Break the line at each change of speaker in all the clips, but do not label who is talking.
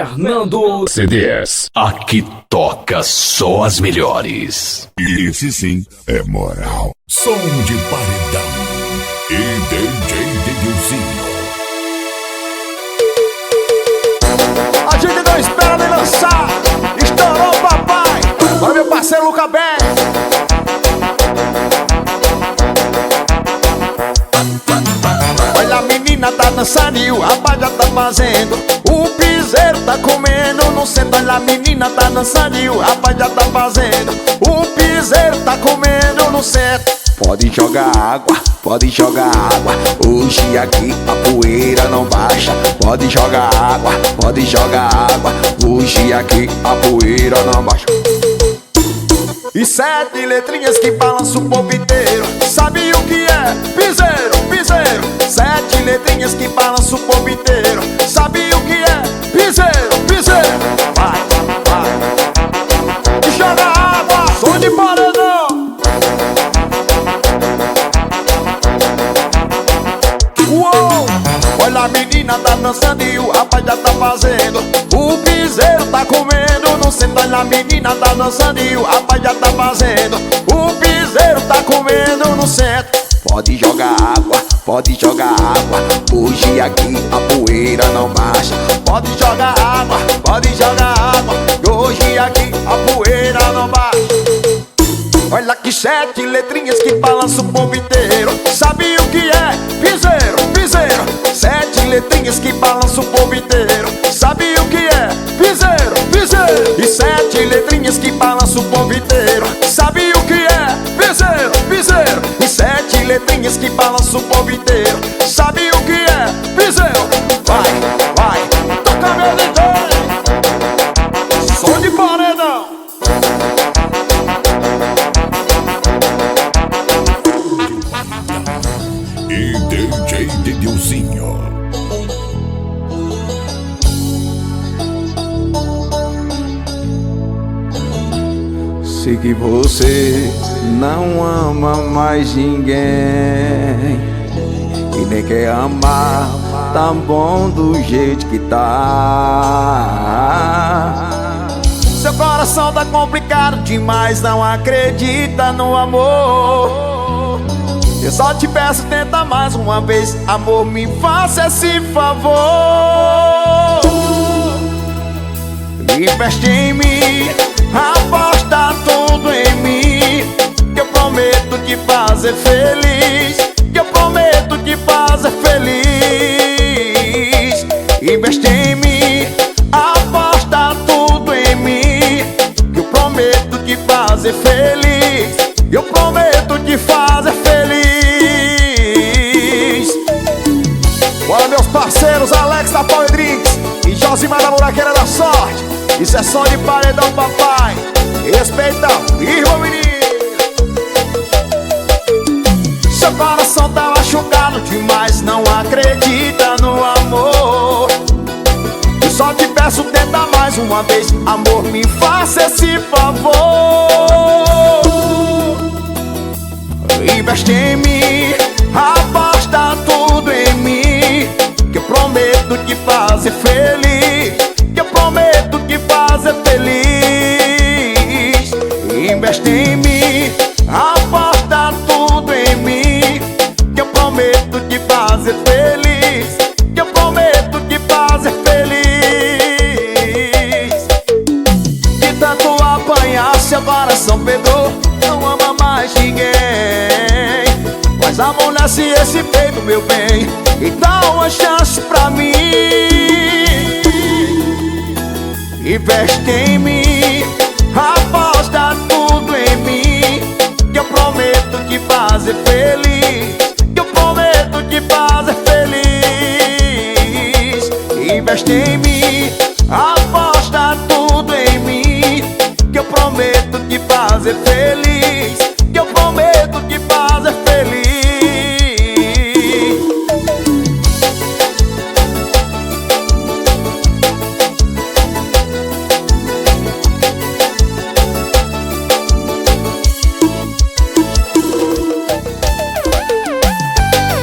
Fernando CDs.
Aqui toca só as melhores.
Esse sim é moral. Som de paredão e DJ Dedilzinho.
A gente não espera nem lançar. Estourou papai. Vai meu parceiro Luca Ben. Olha a menina tá dançando e o rapaz já tá fazendo. O piseiro tá comendo no centro. Olha a menina tá dançando e o rapaz já tá fazendo. O piseiro tá comendo no centro. Pode jogar água, pode jogar água. Hoje aqui a poeira não baixa. Pode jogar água, pode jogar água. Hoje aqui a poeira não baixa. E 7 letrinhas que balançam o povo inteiro. Sabe o que é? Piseiro, piseiro. 7 letrinhas que balançam o povo inteiro. Sabe o que é? Piseiro, piseiro. Vai, vai. E joga água, som de paredão. Uou! Olha a menina tá dançando e o rapaz já tá fazendo. O piseiro tá comendo no centro. Olha a menina tá dançando e o rapaz já tá fazendo. O piseiro tá comendo no centro. Pode jogar água, pode jogar água. Hoje aqui a poeira não baixa. Pode jogar água, pode jogar água. Hoje aqui a poeira não baixa. Olha que 7 letrinhas que balançam o povo inteiro. Sabe o que é? Piseiro, piseiro. 7 letrinhas que balançam o povo inteiro. Sabe o que é? Piseiro, piseiro. E 7 letrinhas que balançam o povo inteiro. Sabe o que é? Piseiro, piseiro. E 7 letrinhas que balançam o povo inteiro. Sabe o que é? Piseiro. Vai, vai, toca meu DJ. Som de paredão.
E DJ Dedilzinho.
Sei que você não ama mais ninguém e nem quer amar, tá bom do jeito que tá. Seu coração tá complicado demais, não acredita no amor. Eu só te peço, tenta mais uma vez, amor, me faça esse favor. Investe em mim, aposta tudo em mim, que eu prometo te fazer feliz, que eu prometo te fazer feliz. Investe em mim, aposta tudo em mim, que eu prometo te fazer feliz, que eu prometo te fazer feliz. Bora meus parceiros, Alex da Power Drinks e Josimar da Buraqueira da Sorte. Isso é som de paredão, papai. Respeita o irmão menino. Seu coração tá machucado demais, não acredita no amor. Eu só te peço, tenta mais uma vez, amor, me faça esse favor. Investe em mim, aposta tudo em mim, que eu prometo te fazer feliz, que eu prometo te fazer feliz. Investe em mim, aposta tudo em mim, que eu prometo te fazer feliz, que eu prometo te fazer feliz. De tanto apanhar, seu coração pegou, não ama mais ninguém. Mas amolece esse peito, meu bem, e dá uma chance pra mim. Investe em mim, aposta tudo em mim, que eu prometo te fazer feliz, que eu prometo te fazer feliz. Investe em mim, aposta tudo em mim, que eu prometo te fazer feliz, que eu prometo te fazer feliz.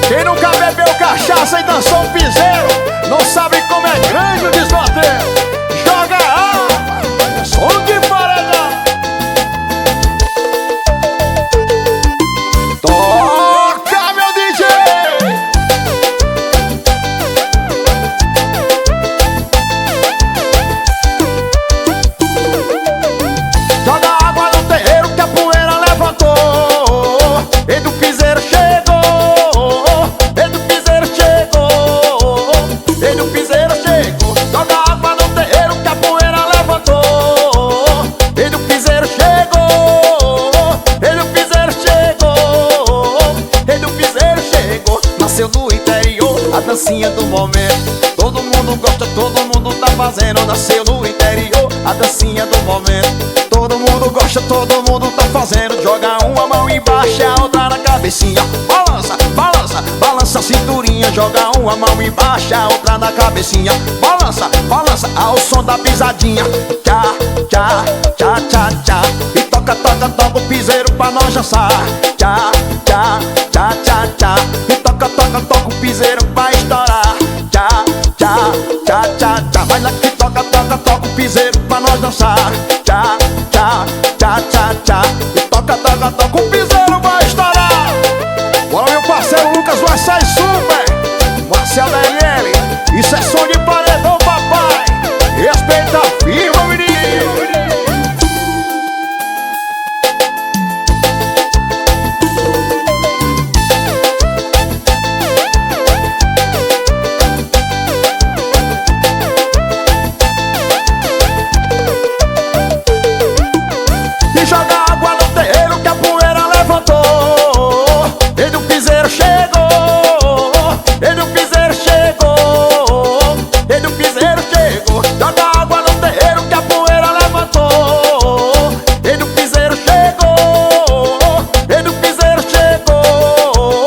Quem nunca bebeu cachaça e dançou um piseiro não sabe como é grande o desgoteiro. fazendo. Nasceu no interior, a dancinha do momento. Todo mundo gosta, todo mundo tá fazendo. Joga uma mão embaixo e a outra na cabecinha. Balança, balança, balança a cinturinha. Joga uma mão embaixo e a outra na cabecinha. Balança, balança ao som da pisadinha. Tchá, tchá, tchá, tchá, tchá. E toca, toca, toca o piseiro pra nós dançar. Tchá, tchá, tchá, tchá, tchá. E toca, toca, toca o piseiro pra estourar. Tchá, tchá, tchá, tchá, tchá. Vai lá que toca, toca, toca o piseiro pra nós dançar. Tchá, tchá, tchá, tchá, tchá. E toca, toca, toca o piseiro vai estourar. Bora meu parceiro Lucas, vai sair super. Marcelo da LL, isso é som de paredão, papai. Respeita a firma, menino. E joga água no terreiro que a poeira levantou. Desde o piseiro chegou, desde o piseiro chegou, desde o piseiro chegou. Joga água no terreiro que a poeira levantou. Desde o piseiro chegou, desde o piseiro chegou,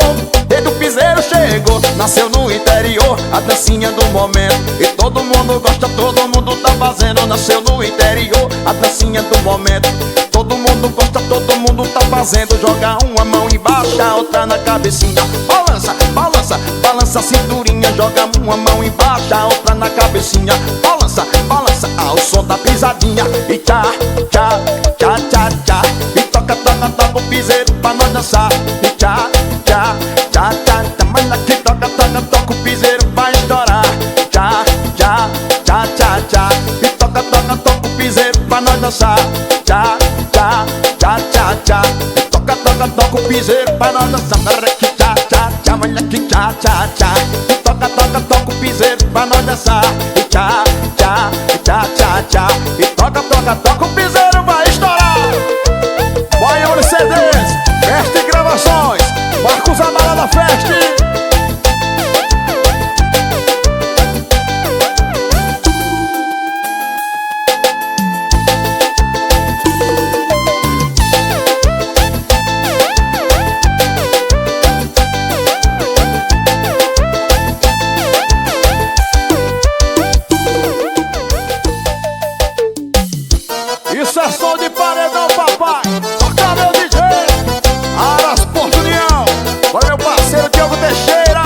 desde o piseiro chegou. Nasceu no interior, a dancinha do momento. E todo mundo gosta, todo mundo tá fazendo. Nasceu no interior, a dancinha do momento. Todo mundo gosta, todo mundo tá fazendo. Joga uma mão embaixo, a outra na cabecinha. Balança, balança, balança a cinturinha. Joga uma mão embaixo, a outra na cabecinha. Balança, balança ao som da pisadinha. E tchá, tchá, tchá, tchá, tchá. E toca, toca, toca o piseiro pra nós dançar. E tchá, tchá, tchá, tchá, tchá. Mas aqui toca, toca, toca o piseiro vai estourar. Tchá, tchá, tchá, tchá, tchá. E toca, toca, toca o piseiro pra nós dançar. Tchá, tchá, tchá, tchá, tchá. E toca, toca, toca o piseiro pra nós dançar. Tchá, tchá, tchá, mas aqui tchá, tchá, tchá. E toca, toca, toca o piseiro pra nós dançar. E tchá, tchá, tchá, tchá, tchá. E toca, toca, toca o piseiro vai estourar. Baione CDs, Festa Gravações, Marcos Amara da Festa. Isso é som de paredão, papai. Toca meu DJ Aras Porto União. Olha meu parceiro Diogo Teixeira.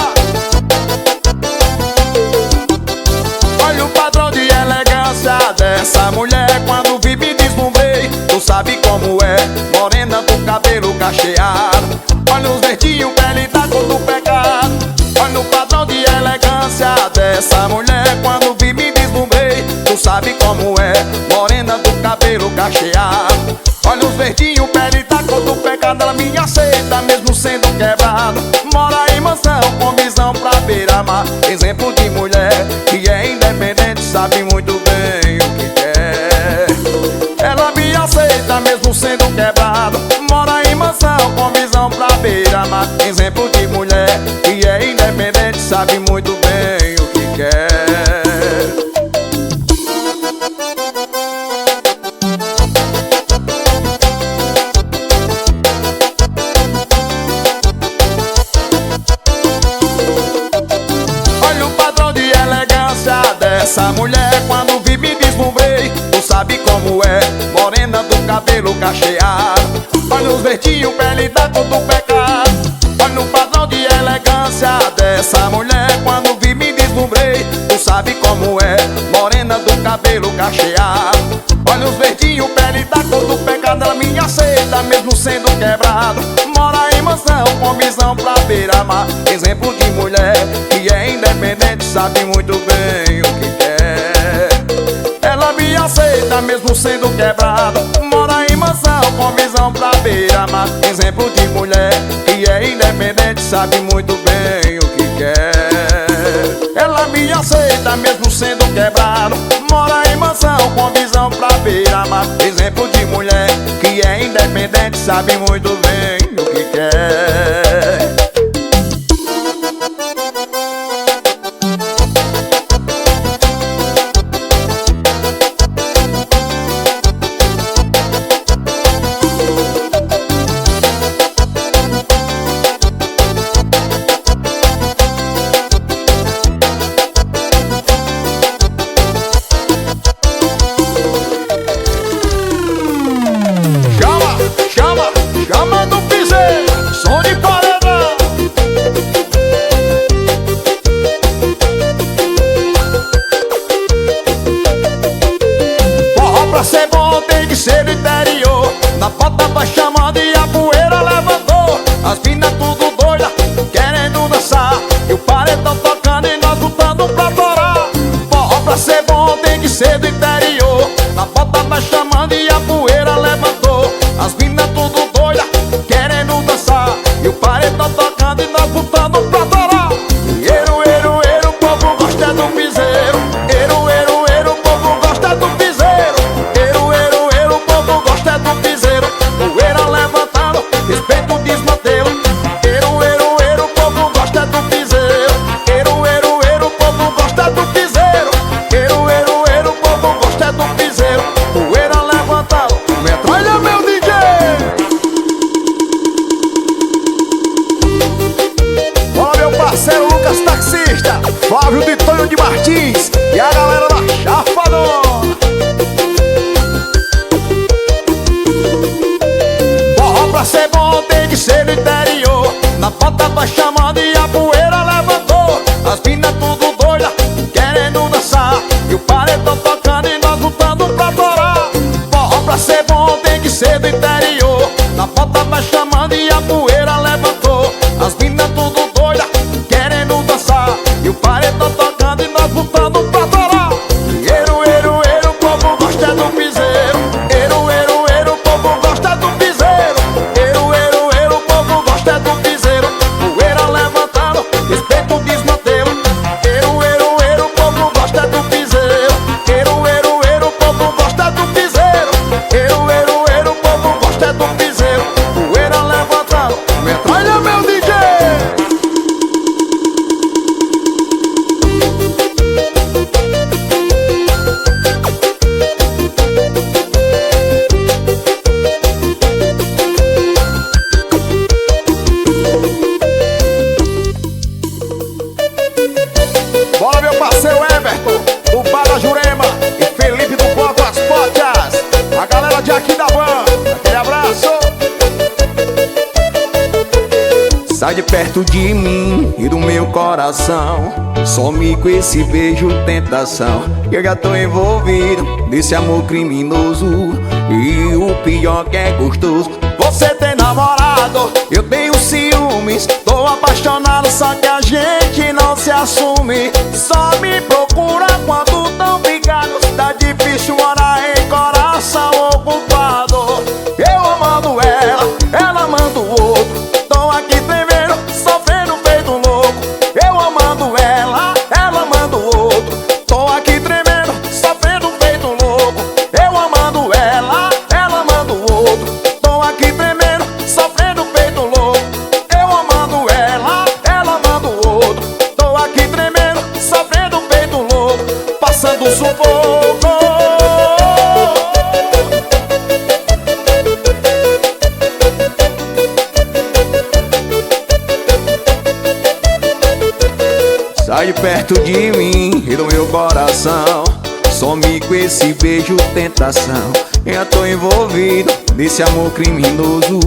Olha o padrão de elegância dessa mulher. Quando vi me deslumbrei. Tu sabe como é, morena do cabelo cacheado. Olha os verdinhos, pele da cor do pecado. Olha o padrão de elegância dessa mulher. Quando vi me deslumbrei. Tu sabe como é, morena do cabelo cacheado. Olha os verdinhos, pele da cor do pecado. Ela me aceita mesmo sendo quebrado. Mora em mansão com visão pra beira-mar. Exemplo de mulher que é independente, sabe muito bem o que quer. Ela me aceita mesmo sendo quebrado. Mora em mansão com visão pra beira-mar. Exemplo de mulher que é independente, sabe muito bem o que quer. Essa mulher quando vi me deslumbrei. Tu sabe como é, morena do cabelo cacheado. Olha os verdinhos, pele da cor do pecado. Olha o padrão de elegância dessa mulher quando vi me deslumbrei. Tu sabe como é, morena do cabelo cacheado. Olha os verdinhos, pele da cor do pecado. Ela me aceita mesmo sendo quebrado. Mora em mansão com visão pra beira-mar. Exemplo de mulher que é independente, sabe muito bem o que quer. Ela me aceita mesmo sendo quebrado. Mora em mansão com visão pra beira-mar. Exemplo de mulher que é independente, sabe muito bem o que quer. Ela me aceita mesmo sendo quebrado. Mora em mansão com visão pra beira-mar. Exemplo de mulher que é independente, sabe muito bem o que quer. bom tem que ser do interior. Na bota vai chamando e a poeira levantou. As minas tudo doida, querendo dançar, e o paredão tocando e nós lutando pra torar. Forró pra ser bom tem que ser do interior. Na bota vai chamando e a poeira levantou. As minas tudo doida, querendo dançar, e o paredão tocando e nós lutando pra torar. Eiro, eiro, eiro, o povo gosta do piseiro. Eiro, eiro, eiro, o povo gosta do piseiro. Eiro, eiro, eiro, o povo gosta do piseiro. Poeira levantando, respeito o desmantelo. Eiro, eiro, eiro, o povo gosta do piseiro. Eiro, eiro, eiro, o povo gosta do piseiro. Eiro, eiro, eiro, o povo gosta do piseiro. Poeira levantando, metralha meu DJ. Olha meu parceiro Lucas Taxista, Flávio de Tonho de Martins e a galera da Chafadona. Forró pra ser bom tem que ser do interior. Na bota vai chamando e a poeira levantou. As minas tudo doida, querendo dançar, e o paredão tocando e nós lutando pra torar. Forró pra ser bom tem que ser do interior. Na bota vai chamando e a poeira levantou. As minas tudo doida, querendo dançar, e o paredão tocando e nós lutando pra torar. Eiro, eiro, eiro, o povo gosta do piseiro. Eiro, eiro, eiro, o povo gosta do piseiro. Eiro, eiro, eiro, o povo gosta do piseiro. Poeira levantando, respeito o desmantelo. Eiro, eiro, eiro, o povo gosta do piseiro. Eiro, eiro, eiro, o povo gosta do piseiro. Eiro, eiro, eiro, o povo gosta do piseiro. Poeira levantando, metralha meu DJ. Bora meu parceiro Everton, do Bar da Jurema, e Felipe do Bloco As Potas. A galera de aqui da Van, aquele abraço. Sai de perto de mim e do meu coração. Some com esse beijo tentação. Eu já tô envolvido nesse amor criminoso, e o pior que é gostoso. Você tem namorado, eu tenho ciúmes. Tô apaixonado, só que a gente não se assume. Só me procura quando tão brigados. Tá difícil morar em coração ocupado. Eu amando ela, ela amando o outro. Tô aqui tremendo, sofrendo feito louco. Eu amando ela, ela amando o outro. Tô aqui tremendo, sofrendo feito louco. Eu amando ela, ela amando o outro. Tô aqui tremendo, sofrendo feito louco. Eu amando ela, ela amando o outro. Tô aqui tremendo, sofrendo feito louco, passando sufoco. Sai de perto de mim e do meu coração. Some com esse beijo tentação. Eu tô envolvido nesse amor criminoso,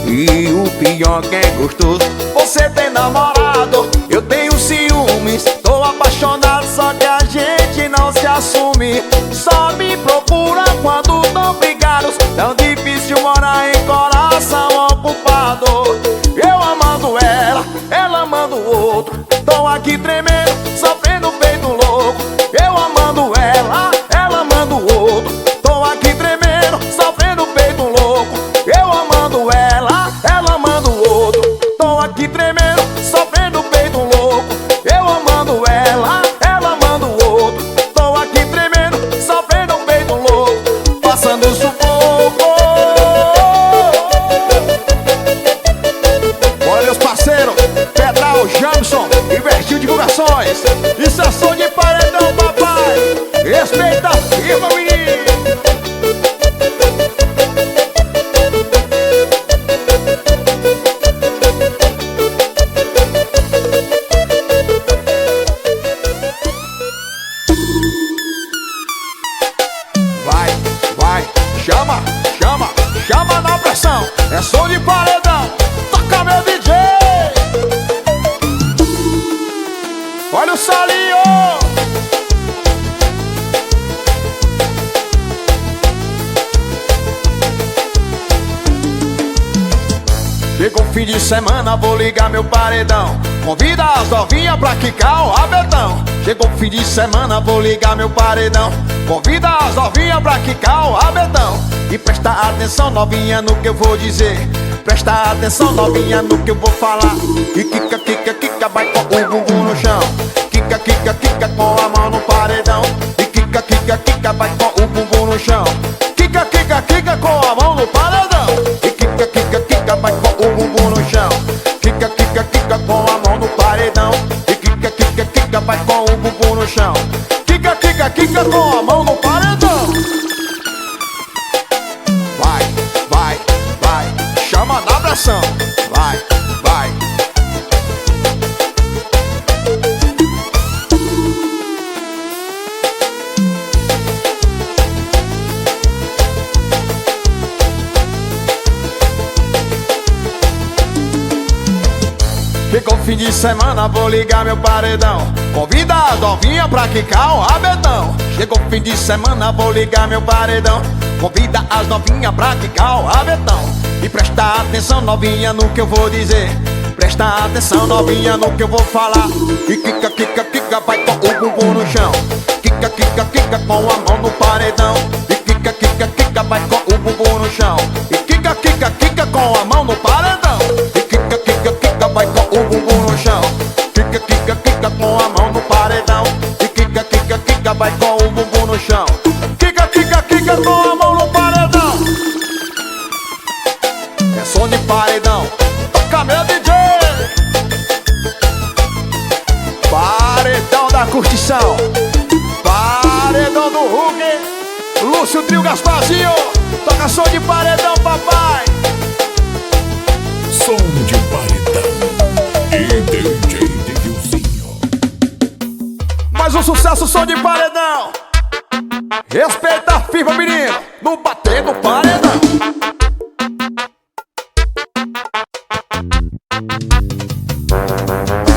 e o pior que é gostoso. Você tem namorado, eu tenho ciúmes. Tô apaixonado, só que a gente não se assume. Só me procura quando tão brigados. Tão difícil morar em coração ocupado. Eu amando ela, ela amando o outro. Tô aqui tremendo, sofrendo feito louco. Eu amando ela, ela amando o outro. Tô aqui tremendo, sofrendo feito louco. Eu amando ela, ela amando o outro. Tô aqui tremendo, sofrendo feito louco. Eu amando ela, ela amando o outro. Tô aqui tremendo, sofrendo feito louco, passando sufoco. Olha meus parceiros, Pedral, Jamson e Vertil Divulgações. Isso é som de paredão, papai. Respeita a firma, menino. Vai, vai, chama, chama, chama na pressão. É som de paredão, toca meu DJ. Olha o salinho. fim de semana, vou ligar meu paredão. Convida as novinhas pra quicar o rabetão. Chegou o fim de semana, vou ligar meu paredão. Convida as novinhas pra quicar o rabetão. E presta atenção, novinha, no que eu vou dizer. Presta atenção, novinha, no que eu vou falar. E quica, quica, quica, vai com o bumbum no chão. Quica, quica, quica, com a mão no paredão. E quica, quica, quica, vai com o bumbum no chão. Quica, quica, quica, com a mão no paredão. E quica, quica, quica, vai com o bumbum no chão. Quica, quica, quica, com a mão no paredão. E quica, quica, quica, vai com o bumbum no chão. Quica, quica, quica, com a mão no paredão. Vai, vai, vai, chama na pressão. Vai, vai. Ficou fim de semana, vou ligar meu paredão. Convida as novinhas pra quicar o rabetão. Chegou fim de semana, vou ligar meu paredão. Convida as novinhas pra quicar o rabetão. E presta atenção, novinha, no que eu vou dizer. Presta atenção, novinha, no que eu vou falar. E quica, quica, quica, vai com o bumbum no chão. Quica, quica, quica, com a mão no paredão. E quica, quica, quica, vai com o bumbum no chão. E quica, quica, quica, com a mão no paredão. E quica, quica, quica, vai com o bumbum no chão. Quica, quica, quica, com a mão no paredão. E quica, quica, quica, vai com o bumbum no chão. Quica, quica, quica, com a mão no paredão. É som de paredão. Toca meu DJ. Paredão da curtição. Paredão do Hulk. Lúcio Trio Gasparzinho. Toca som de paredão, papai.
Som de paredão e DJ Denilzinho.
Mais um sucesso, som de paredão. Respeita a firma, menino. No bater do paredão.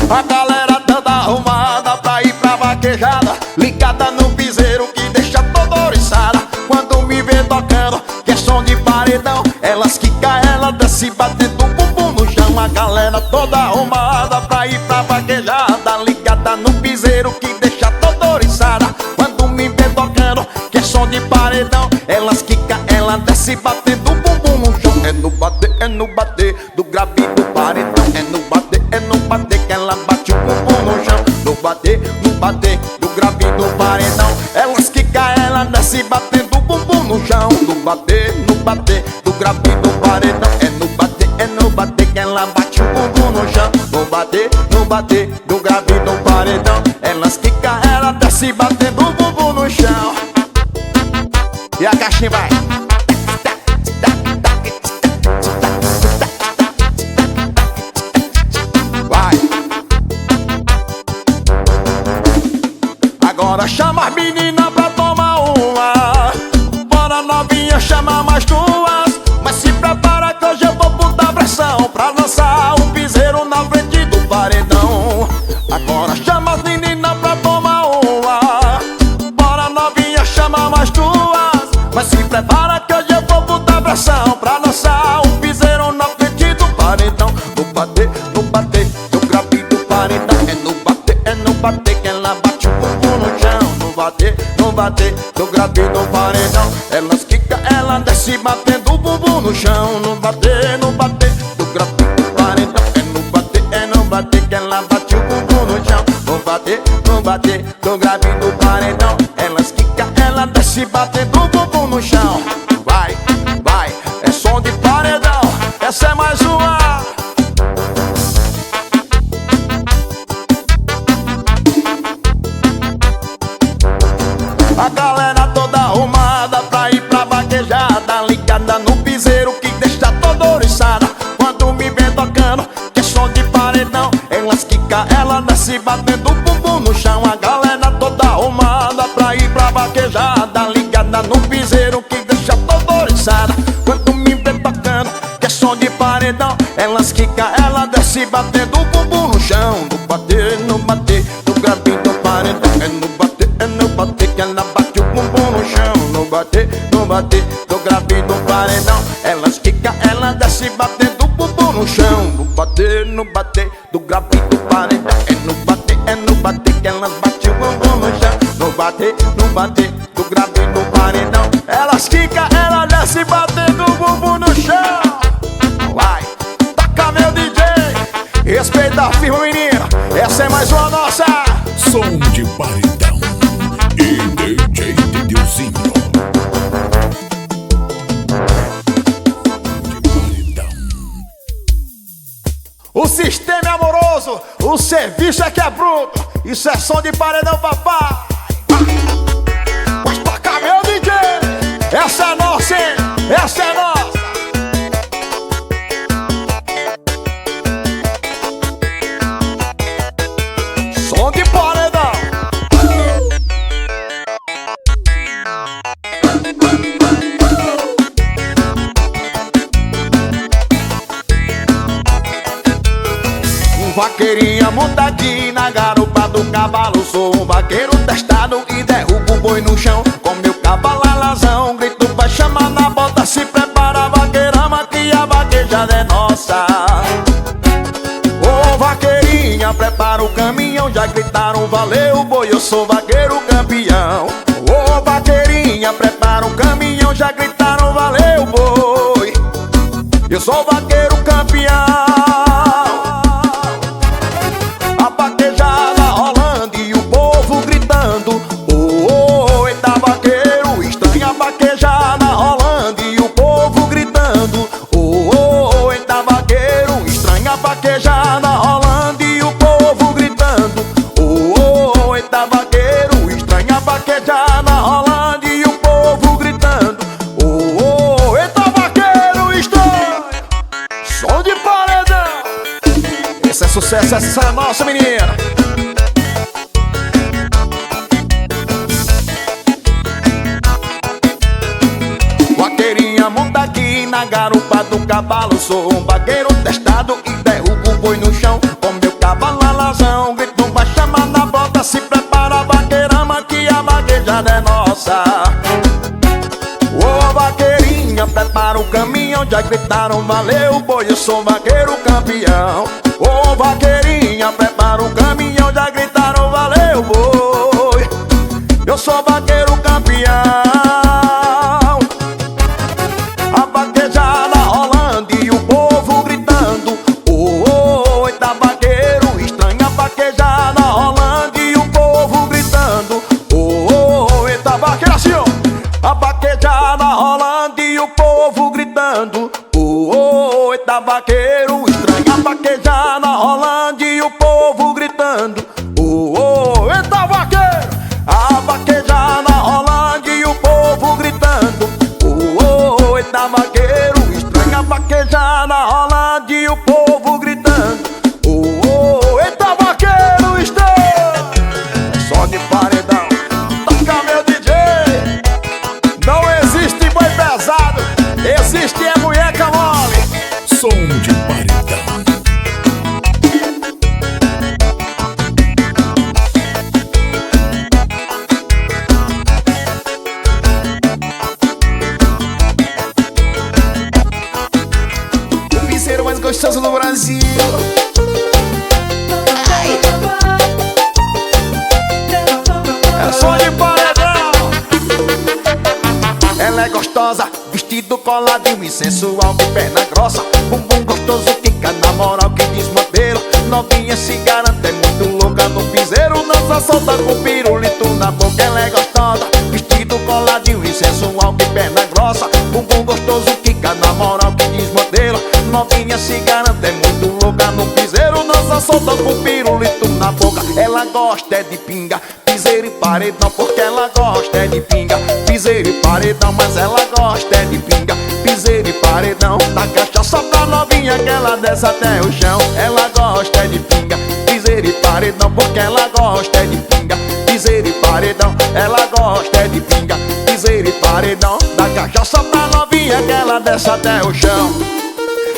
A galera toda arrumada pra ir pra vaquejada, ligada no piseiro que deixa toda oriçada. Quando me vê tocando, que é som de paredão, elas quicam, ela desce batendo o bumbum no chão. A galera toda arrumada pra ir pra vaquejada, ligada no piseiro que deixa toda oriçada. Quando me vê tocando, que é som de paredão, elas quicam, ela desce batendo o bumbum no chão. É no bater do grave do paredão. É no bater que ela bate o bumbum no chão. No bater do grave do paredão, elas quicam, ela desce batendo o bumbum no chão. No bater do grave do paredão. É no bater que ela bate o bumbum no chão. No bater do grave do paredão, elas quicam, ela desce batendo o bumbum no chão. E a caixinha vai. Agora chama as meninas pra tomar uma. Bora novinha, chama mais duas. Mas se prepara que hoje eu vou botar pressão pra lançar um piseiro na frente do paredão. Agora chama as meninas pra tomar uma. Bora novinha, chama mais duas. Mas se prepara que hoje eu vou botar pressão pra lançar um piseiro na frente do paredão. No bater do grave do paredão. É no bater que ela bate o bumbum no chão. No bater do grave do paredão, elas quicam, ela desce batendo o bumbum no chão. No bater do grave do paredão. É no bater que ela bate o bumbum no chão. No bater do grave do paredão, elas quicam, ela desce batendo o bumbum no chão. Vai, vai, é som de paredão. Essa é mais uma. A galera toda arrumada pra ir pra vaquejada, ligada no piseiro que deixa toda oriçada. Quando me vê tocando, que é som de paredão, elas quicam, ela desce batendo o bumbum no chão. A galera toda arrumada pra ir pra vaquejada, ligada no piseiro que deixa toda oriçada. Quando me vê tocando, que é som de paredão, elas quicam, ela desce batendo o bumbum no chão. No bater do grave do paredão. É no bater que ela bate o bumbum no chão. No bater do grave do paredão, elas quicam, ela desce batendo o bumbum bumbum no chão. No bater, no bater do grave do paredão. É no bater que elas batem o bumbum no chão. No bater do grave do paredão. Elas quicam, elas descem batendo o bumbum no chão. Vai, taca meu DJ, respeita a firma menina. Essa é mais uma nossa.
Som de paredão e DJ Didilzinho.
O sistema é amoroso, o serviço é que é bruto. Isso é som de paredão, papai. Pode tocar meu DJ. Essa é nossa, hein? Essa é nossa. Som de paredão. Vaqueirinha montadinha na garupa do cavalo. Sou um vaqueiro testado e derrubo o boi no chão. Com meu cavalo alazão, grito vai chamar na bota. Se prepara, vaqueirama, que a vaquejada é nossa. Ô vaqueirinha, prepara o caminhão. Já gritaram valeu boi, eu sou vaqueiro campeão. Ô vaqueirinha, prepara o caminhão. Já gritaram valeu boi, eu sou vaqueiro campeão. Vaquejada rolando e o povo gritando. Oh, oh, eita vaqueiro, estranha vaquejada rolando e o povo gritando. Oh, oh, eita vaqueiro, estranho. Som de paredão. Esse é sucesso, essa é a nossa menina. Vaqueirinha monta aqui na garupa do cavalo. Sou um vaqueiro testado e derrubo o boi no chão. Com meu cavalo alazão, grito vai chamar na bota. Se prepara, vaqueirama, que a vaquejada é nossa. Ô vaqueirinha, prepara o caminhão. Já gritaram valeu boi, eu sou vaqueiro campeão. Ô vaqueirinha, prepara o caminhão. Já gritaram valeu boi, eu sou vaqueiro campeão. A vaquejada rolando e o povo gritando. Oh, oh, eita vaqueiro estranho. A vaquejada rolando e o povo gritando. Oh, oh, eita vaqueiro. A vaquejada rolando e o povo gritando. Oh, oh, eita vaqueiro estranho. A vaquejada rolando e o povo gritando. Oh, oh, eita vaqueiro estranho. Só de paredão. Toca meu DJ. Não existe boi pesado, existe é munheca mole.
Som de paredão.
O piseiro mais gostoso do Brasil. É som de paredão. Ela é gostosa, vestido coladinho e sensual, de perna grossa, bumbum gostoso, fica na moral que diz modelo. Novinha se garante, é muito louca no piseiro. Dança solta com pirulito na boca. Ela é gostosa, vestido coladinho e sensual, de perna grossa, bumbum gostoso, fica na moral que diz modelo. Novinha se garante, é muito louca no piseiro. Dança solta com pirulito na boca. Ela gosta é de pinga, piseiro e paredão, porque ela gosta é de pinga, piseiro e paredão, mas ela gosta é de pinga, piseiro e paredão. Da cachaça pra novinha que ela desce até o chão. Ela gosta é de pinga, piseiro e paredão, porque ela gosta é de pinga, piseiro e paredão. Ela gosta é de pinga, piseiro e paredão. Da cachaça pra novinha que ela desce até o chão.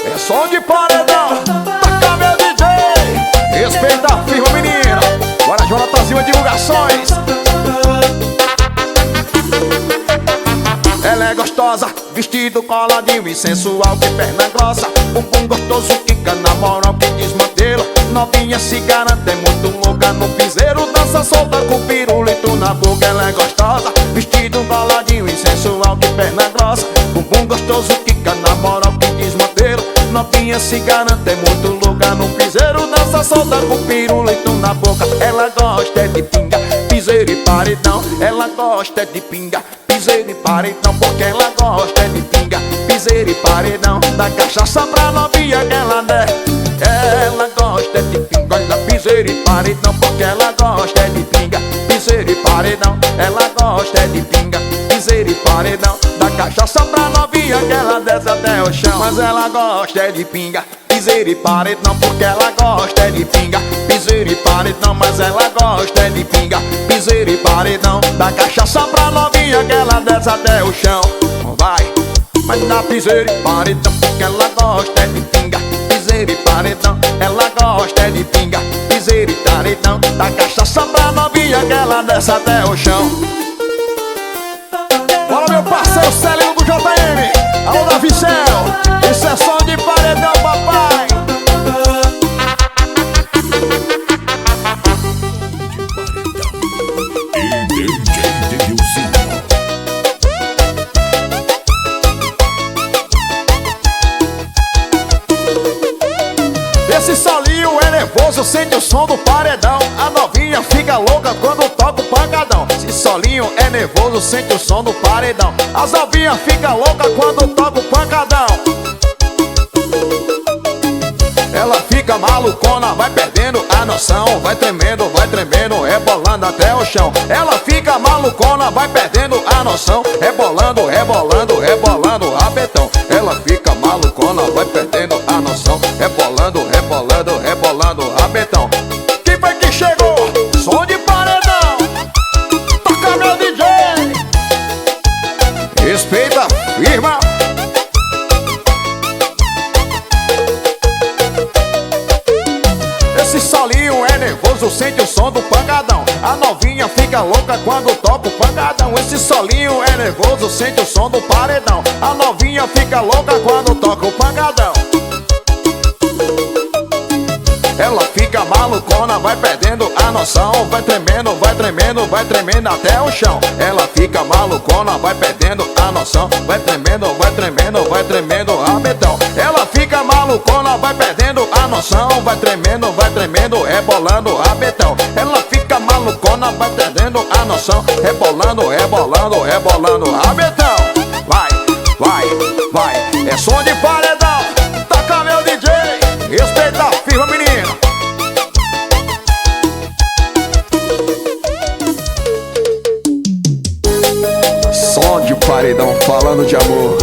É som de paredão. Toca meu DJ, respeita a firma menina. Bora Jonatanzinho Divulgações. Ela é é gostosa, vestido coladinho e sensual, que perna grossa, bumbum gostoso, quica na moral que desmantela. Novinha se garante, é muito louca no piseiro, dança solta com pirulito na boca. Ela é gostosa, vestido coladinho e sensual, que perna grossa, bumbum gostoso, quica na moral que desmantela. Novinha se garante, é muito louca no piseiro, dança solta com pirulito na boca. Ela gosta de pinga, piseiro e paredão. Ela gosta de pinga, piseiro e paredão, porque ela gosta de pinga, piseiro e paredão. Da cachaça pra novinha que ela der. Ela gosta de pinga, olha, piseiro e paredão, porque ela gosta de pinga, piseiro e paredão. Ela gosta de pinga, piseiro e paredão. Da cachaça pra novinha que ela desce até o chão. Mas ela gosta de pinga, piseiro e paredão, porque ela gosta de pinga, piseiro e paredão. Mas ela gosta de pinga, piseiro e paredão. Da cachaça pra novinha que ela desce até o chão. Vai, mas dá piseiro e paredão, porque ela gosta de pinga, piseiro e paredão. Ela gosta de pinga, piseiro e paredão. Da cachaça pra novinha que ela desce até o chão. Bora, meu parceiro Celinho do JM, alô Davi Céu, isso é som de paredão, papai.
E DJ Denilson.
Esse solinho é nervoso, sente o som do paredão. A novinha fica louca quando toca o pancadão. Esse solinho é nervoso, sente o som do paredão. As novinhas ficam loucas quando toca o pancadão. Ela fica malucona, vai perdendo a noção, vai tremendo, rebolando até o chão. Ela fica malucona, vai perdendo a noção, rebolando, rebolando, rabetão. Ela fica malucona, vai perdendo a noção, rebolando, rebolando, rabetão. Quem foi que chegou? Som de paredão. Toca, meu DJ. Respeita, firma. Esse solinho é nervoso, sente o som do pancadão. A novinha fica louca quando toca o pancadão. Esse solinho é nervoso, sente o som do paredão. A novinha fica louca quando toca o pancadão. Ela fica malucona, vai perdendo a noção, vai tremendo até o chão. Ela fica malucona, vai perdendo a noção, vai tremendo, rabetão. Ela fica malucona, vai perdendo a noção, vai tremendo, rebolando, rabetão. Ela fica malucona, vai perdendo a noção, rebolando, rabetão. Vai, é som de paredão. Toca, meu DJ, respeita a firma, menino. Som de paredão falando de amor.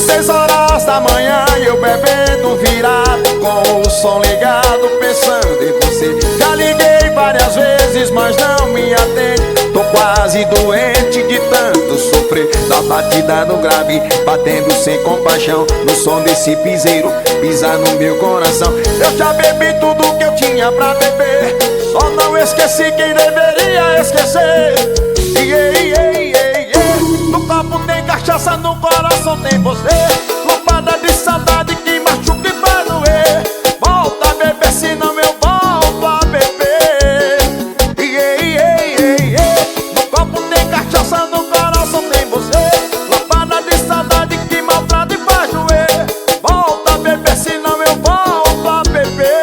6 horas da manhã e eu bebendo virado, com o som ligado, pensando em você. Já liguei várias vezes, mas não me atende. Tô quase doente de tanto sofrer. Da batida no grave, batendo sem compaixão, no som desse piseiro, pisa no meu coração. Eu já bebi tudo que eu tinha pra beber, só não esqueci quem deveria esquecer. No copo tem cachaça, no coração tem você. Lampada de saudade que machuca e vai doer. Volta a beber, senão eu volto a beber. No copo tem cachaça, no coração tem você. Lampada de saudade que maltrata e faz doer. Volta a beber, senão eu volto a beber.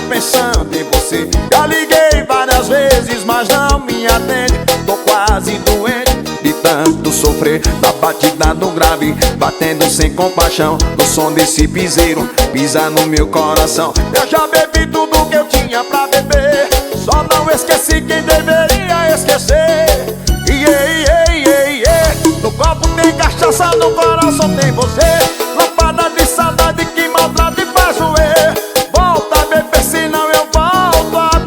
Pensando em você, já liguei várias vezes, mas não me atende. Tô quase doente de tanto sofrer. Da batida no grave, batendo sem compaixão, no som desse piseiro, pisa no meu coração. Eu já bebi tudo que eu tinha pra beber, só não esqueci quem deveria esquecer. No copo tem cachaça, no coração tem você. Lampada de saudade que maltrata e faz doer. Volta a beber, senão eu volto a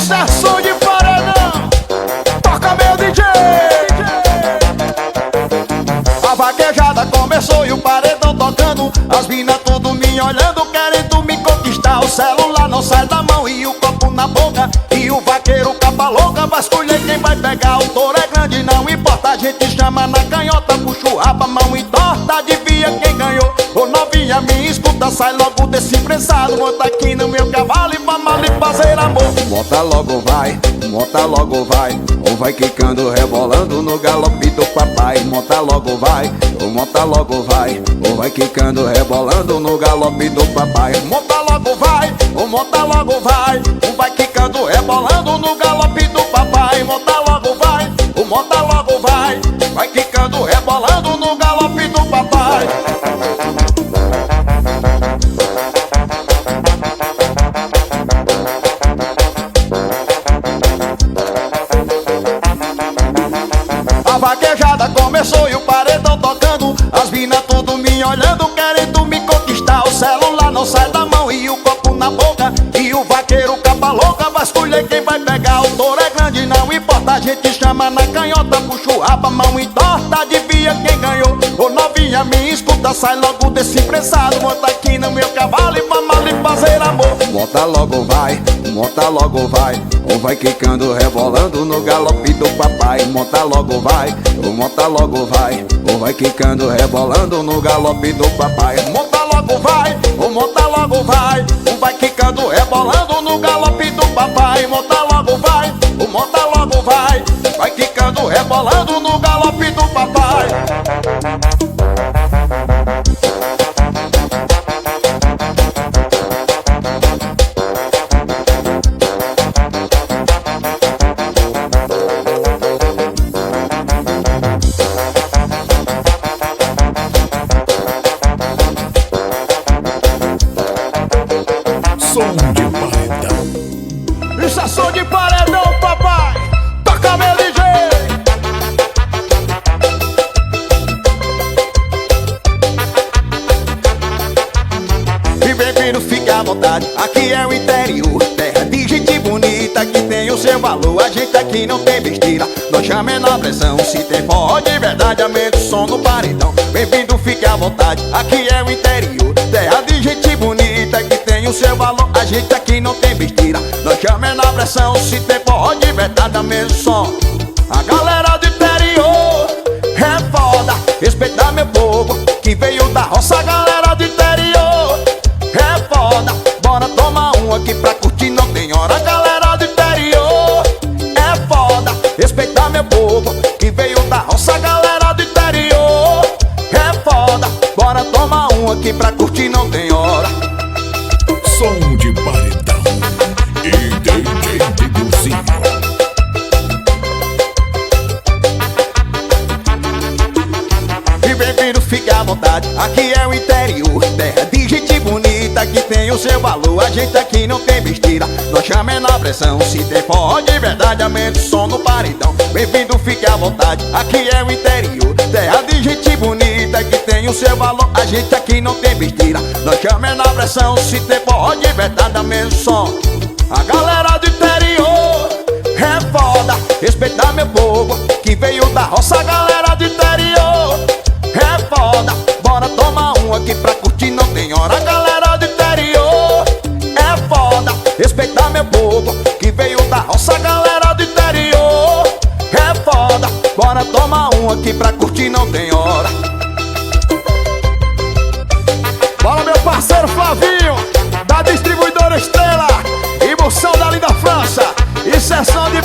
Isso é som de paredão. Toca meu DJ. A vaquejada começou e o paredão tocando. As minas tudo me olhando, querendo me conquistar. O celular não sai da mão e o copo na boca. E o vaqueiro capa louca vai escolher quem vai pegar. O touro é grande, não importa, a gente chama na canhota. Puxa o rabo, a mão entorta, adivinha quem ganhou. Ô novinha, me escuta, sai logo desse prensado. Monta aqui no meu cavalo e vamos ali fazer amor. Monta logo vai, ou vai quicando, rebolando no galope do papai. Monta logo vai, ou vai quicando, rebolando no galope do papai. Monta logo vai, ou vai quicando, rebolando no galope do papai. Monta logo vai, vai quicando, rebolando no galope do papai. A vaquejada começou e o paredão tocando. As minas tudo me olhando, querendo me conquistar. O celular não sai da mão e o copo na boca. E o vaqueiro capa louca vai escolher quem vai pegar. O touro é grande, não importa, a gente chama na canhota. Puxa o rabo, a mão entorta, adivinha quem ganhou. Ô novinha, me escuta, sai logo desse prensado. Monta aqui no meu cavalo e vamos ali fazer amor. Monta logo vai, ou vai quicando, rebolando no galope do papai. Monta logo vai, ou vai quicando, rebolando no galope do papai. Monta logo vai, ou vai quicando, rebolando no galope do papai. Monta logo vai, vai quicando, rebolando no galope do papai.
Som de paredão.
Isso é som de paredão, papai. Toca meu DJ. E bem-vindo, fique à vontade. Aqui é o interior, terra de gente bonita que tem o seu valor. A gente aqui não tem besteira, nós chamamos na pressão. Se tem forró de verdade, aumenta o som no paredão. Bem-vindo, fique à vontade. Aqui é o interior, terra de gente bonita que tem o seu valor. A gente aqui não tem besteira, nós chamamos na pressão. Se tem forró de verdade, aumenta o som. A galera do interior é foda, respeitar meu povo que veio da roça. A galera do interior é foda, bora tomar um aqui pra curtir, não tem hora. A galera do interior é foda, respeitar meu povo que veio da roça. A galera do interior é foda, bora tomar um aqui pra curtir, não tem hora.
Som de paredão. E DJ Dedilzinho.
E bem-vindo, fique à vontade. Aqui é o interior, terra de gente bonita que tem o seu valor. A gente aqui não tem besteira, nós chamamos na pressão. Se tem forró de verdade, aumenta o som no paredão. Bem-vindo, fique à vontade. Aqui é o interior, terra de gente bonita que tem o seu valor. A gente aqui não tem besteira, nós chamamos na pressão. Se tem forró de verdade, aumenta o som. A galera do interior é foda, respeitar meu povo que veio da roça. A galera do interior é foda, bora tomar um aqui pra curtir, não tem hora. A galera do interior é foda, respeitar meu povo que veio da roça. A galera do interior é foda, bora tomar um aqui pra curtir, não tem hora. Fala meu parceiro Flavinho, da distribuidora Estrela, e moção dali da França. Isso é som de